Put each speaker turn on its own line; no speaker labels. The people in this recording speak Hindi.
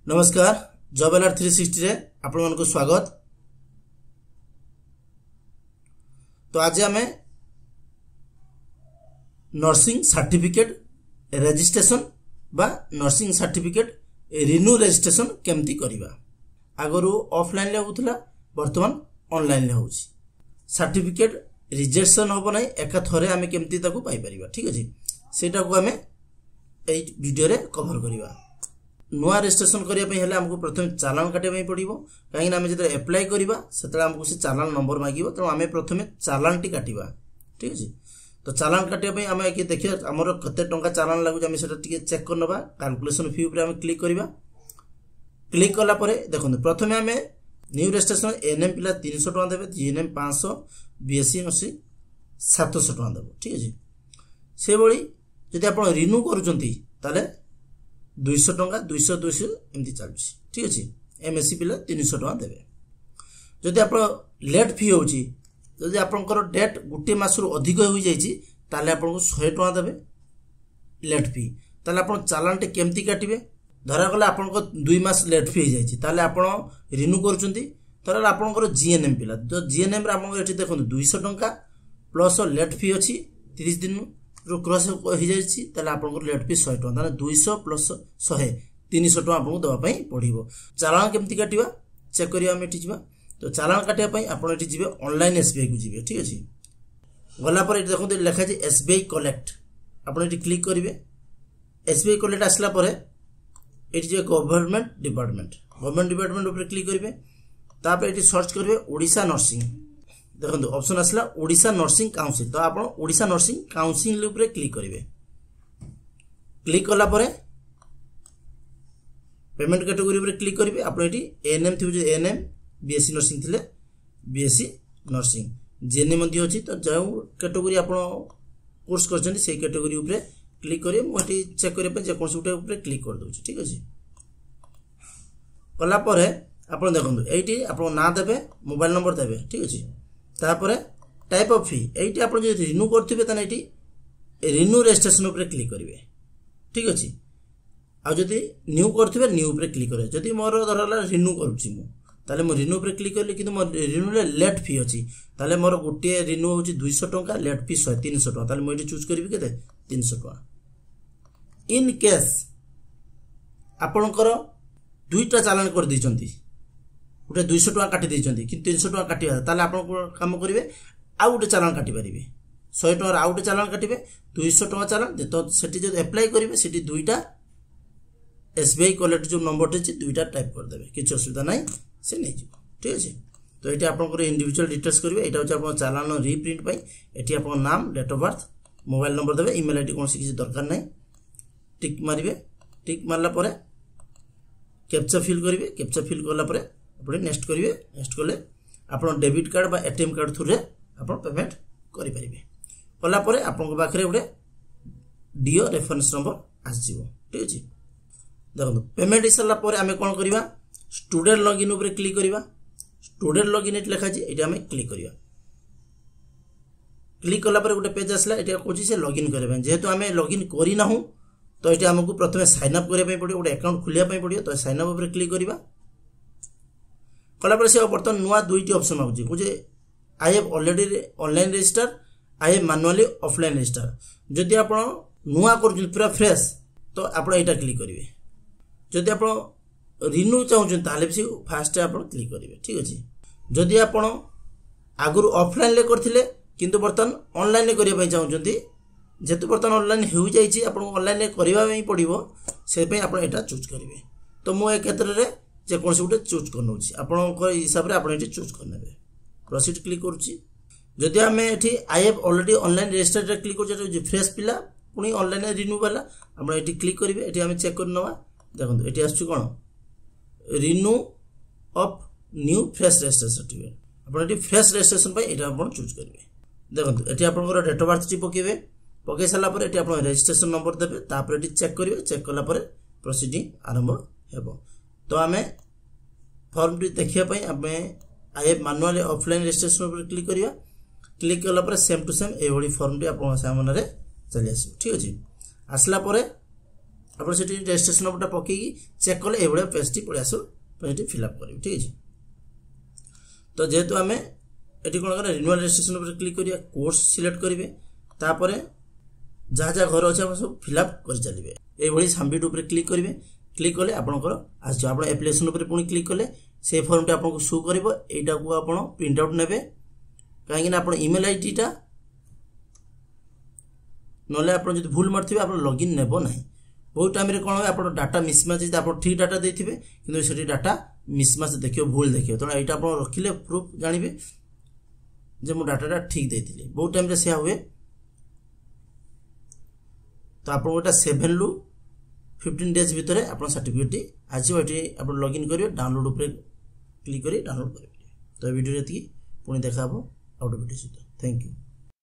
नमस्कार जॉब अलर्ट 360 रे आपण मानको स्वागत। तो आज आम नर्सिंग सर्टिफिकेट रजिस्ट्रेशन बा नर्सिंग सर्टिफिकेट रिन्यू रजिस्ट्रेशन केमती करिबा। आगरू ऑफलाइन ले होतला वर्तमान ऑनलाइन ले होची। सर्टिफिकेट रिजेक्शन होबो नै एका थरे आमे केमती ताकू पाई परिबा। ठीक अछि, सेटा को आमे एई वीडियो रे कवर करिबा। नुआ रजिस्ट्रेशन करिया पे हेले हमको प्रथम चालान काटे पे पड़िबो, काहे ना हम जते अप्लाई करिबा सेतला हमको से चालान नंबर मागिबो, तो हमें प्रथमे चालान टी काटिबा। ठीक अछि, तो चालान काटिया पे हमें कि देखिया हमर कते टंका चालान लागु हम सेटा टिके चेक करनबा। कैलकुलेशन फी ऊपर हम क्लिक करिबा। क्लिक कला परे देखो प्रथमे हमें न्यू रजिस्ट्रेशन एनएम पिला 300 टका देबे, जीएनएम 500, बीएससी नसी 700 टका देबो। ठीक अछि, से बळी जदि आपण रिन्यू करूचंती ताले 200 टका 200 200 एमती चलुची। ठीक अछि, एमएससी पिला 300 टका देबे। जदि आपण लेट फी होची, जदि आपनकर डेट गुटे मासरु अधिक होई जाईची ताले आपनको 100 टका देबे लेट फी। ताले आपण चालान टे केमती काटिबे, धरा गला आपनको 2 मास लेट फी होई जाईची ताले आपण रिन्यू करूचंती, ताले आपनकर जीएनएम पिला तो जीएनएम रे आपनको एठी देखो 200 टका प्लस लेट फी अछि 30 दिन रो क्रॉस हो जाईची ताले आपनकर लेट फी 100 टका, ताले 200 प्लस 100 300 टका आपनको दवा पई पड़िबो। चालान केमती काटिबा चेक करिया हम एठी जिबा। तो चालान काटिया पई आपण एठी जिबे ऑनलाइन एसबीआई को जिबे। ठीक अछि, गला पर एठी देखो लिखा जे एसबीआई कलेक्ट, आपण एठी क्लिक करिवे। एसबीआई कलेक्ट आसला परे एठी जे गवर्नमेंट डिपार्टमेंट ऊपर क्लिक करिवे। तापर एठी सर्च करिवे ओडिशा नर्सिंग, देखो ऑप्शन आसला ओडिशा नर्सिंग काउंसिल, तो आपण ओडिशा नर्सिंग काउंसिल ऊपर क्लिक करिवे। क्लिक कला परे पेमेंट कैटेगरी ऊपर क्लिक करिवे। आपण एठी एएनएम थिबे जे एएनएम, बीएससी नर्सिंग थिले बीएससी नर्सिंग, जीएनएम मध्ये अछि, तो जाउ कैटेगरी आपण कोर्स करछन से कैटेगरी ऊपर क्लिक करिवे। मो एठी चेक करिवे पे जे कोनसे ऊपर क्लिक कर दउछि। ठीक अछि, कला परे आपण देखंतु एठी आपण नाम देबे, मोबाइल नंबर देबे। ठीक अछि, तापर टाइप ऑफ फी एठी आपण जे रिन्यू करथिबे तने एठी रिन्यू रजिस्ट्रेशन ऊपर क्लिक करिवे। ठीक अछि, आ जदि न्यू करथिबे न्यू ऊपर क्लिक करिवे। जदि मोर धरला रिन्यू करूछि मु ताले मो रिन्यू ऊपर क्लिक करली, किंतु मोर रिन्यू ले लेट फी अछि ताले मोर गुटे रिन्यू होछि 200 टका, लेट फी 300 टका, ताले मो एठी चूज करिवे केते 300 टका। इन केस आपणकर दुईटा चालान कर दैचंती, गुटे 200 टका काटि दैचंती कि 300 टका काटिबा, ताले आपण काम करिवे आ गुटे चालान काटि परिबे। 100 टका आ गुटे चालान काटिबे, 200 टका चालान, तो सेठी जे अप्लाई करिवे सेठी दुईटा एसबीआई कलेक्ट जो नंबर टे दुईटा टाइप कर देबे, किछ असुविधा नै से नै जिवो। ठीक अछि, तो एठी आपनकर इंडिविजुअल डिटेल्स करिवे। एटा होछ आपन चालान रीप्रिंट पई, एठी आपन नाम, date of birth, mobile number देबे, ईमेल आईडी कोनसी किछ दरकार नै, टिक मारिवे। टिक मारला परे कैप्चा फिल करिवे। कैप्चा फिल करला परे आपण नेक्स्ट करिवे। नेक्स्ट करले आपण डेबिट कार्ड बा एटीएम कार्ड थ्रू रे आपण पेमेंट करि परिबे। कला परे आपन पाखरे उडे डीओ रेफरेंस नंबर आस जिवो। ठीक अछि, देखो पेमेंट इसला परे हमें कोन करिवा, स्टूडेंट लॉगिन ऊपर क्लिक करिवा। स्टूडेंट लॉगिन एट लिखा जे एटा हमें क्लिक करिवा। क्लिक कला परे गुटे पेज आसला, एटा कोची से लॉगिन करबे। जेहेतु हमें लॉगिन करि नाहु तो एटा हमकु प्रथमे साइन अप करिया पय पड़ियो, गुटे अकाउंट खुलिया पय पड़ियो। तो साइन अप ऊपर क्लिक करिवा। कला परे से बर्तन नुआ दुईटी ऑप्शन आउची, जे I have already online register, I have manually offline register. जदि आपण नुआ कर पूरा फ्रेश तो आपण एटा क्लिक करिवे। जदि आपण रिन्यू चाहूछन ताले भी फास्ट आपण क्लिक करिवे। ठीक अछि, जदि आपण आगुर ऑफलाइन ले करथिले किंतु बर्तन ऑनलाइन ले करिया पय चाहूछंती, जेतु बर्तन ऑनलाइन हो जाईची आपण ऑनलाइन ले करिवा पय पड़िबो, से पय आपण एटा चूज करिवे। तो मो ए क्षेत्र रे जे कोनसे उटे चूज करनोछि, आपण को हिसाब रे आपण एटी चूज करनेबे। प्रोसीड क्लिक करूछि। जदि हमें एठी I have already online registered रे क्लिक करू, जे फ्रेश पिला पुनी ऑनलाइन रिन्यू वाला आपण एटी क्लिक करिवे। एटी हमें चेक करनवा। देखो एटी आसु कोन renew of new fresh registration certificate, आपण एटी फ्रेश रजिस्ट्रेशन पय एटा आपण चूज करिवे। देखो एटी आपनकर डेट ऑफ बर्थ टी पकेबे। पके साला पर एटी आपण रजिस्ट्रेशन नंबर देबे, तापर एटी चेक करिवे। चेक कला पर प्रोसीडिंग आरंभ हेबो। तो हमें फॉर्म टी देखिया पय हमें आई हैव मैनुअली ऑफलाइन रजिस्ट्रेशन ऊपर क्लिक करिया। क्लिक कला पर सेम टू सेम ए भली फॉर्म टी आपण सामने रे चली आसी। ठीक अछि, आसला परे ଆପଣ ସେଠି ରେଜିଷ୍ଟ୍ରେସନ ନମ୍ବରଟା ପକେଇକି ଚେକ୍ କଲେ ଏଇଭଳିଆ ପେଜଟି ପଳେଇ ଆସିବ, ସେଠି ଫିଲ୍ଅପ୍ କରିବେ। ଠିକ୍ ଅଛି। ତ ଯେହେତୁ ଆମେ ଏଠି କ'ଣ କରିବା ରିନ୍ୟୁଆଲ୍ ରେଜିଷ୍ଟ୍ରେସନ ଉପରେ କ୍ଲିକ୍ କରିବା, କୋର୍ସ ସିଲେକ୍ଟ କରିବେ, ତାପରେ ଯାହା ଯାହା ଘର ଅଛି ଆପଣ ସବୁ ଫିଲ୍ଅପ୍ କରି ଚାଲିବେ। এইভাবে সাবমিট উপরে ক্লিক করবে, ক্লিক কলে আপনার আসছে আপনার আপ্লিকেশন উপরে পুଣି ক্লিক কলে সেই ফর্মটা আপনার শো করব। এইটাকে আপনার প্রিন্ট আউট নেবে, কাহিঁকি আপনার ইমেল আইডিটা নহলে আপনার যদি ভুল মারিথিবে আপনার লগইন নেব না। বহু টাইমে কোণ হবে আপনার ডাটা মিসম্যাচ যদি আপনার ঠিক ডাটা দিয়ে কিন্তু সেটি ডাটা মিসম্যাচ দেখবে, ভুল দেখবে। তেমন এইটা আপনার রখিলে প্রুফ জাঁবে যে মু ডাটাটা ঠিক দিয়ে। বহু টাইমে সেয়া হুয়ে। তো আপনার এটা 7 ରୁ 15 ডেজ ভিতরে আপনার সার্টিফিকেট আসবে। এটি আপনার লগইন করবে, ডাউনলোড উপরে ক্লিক করে ডাউনলোড করবে। তো এই ভিডিও এতিকি, পুଣି দেখা হব আউট ভিডিও সହିତ। Thank you.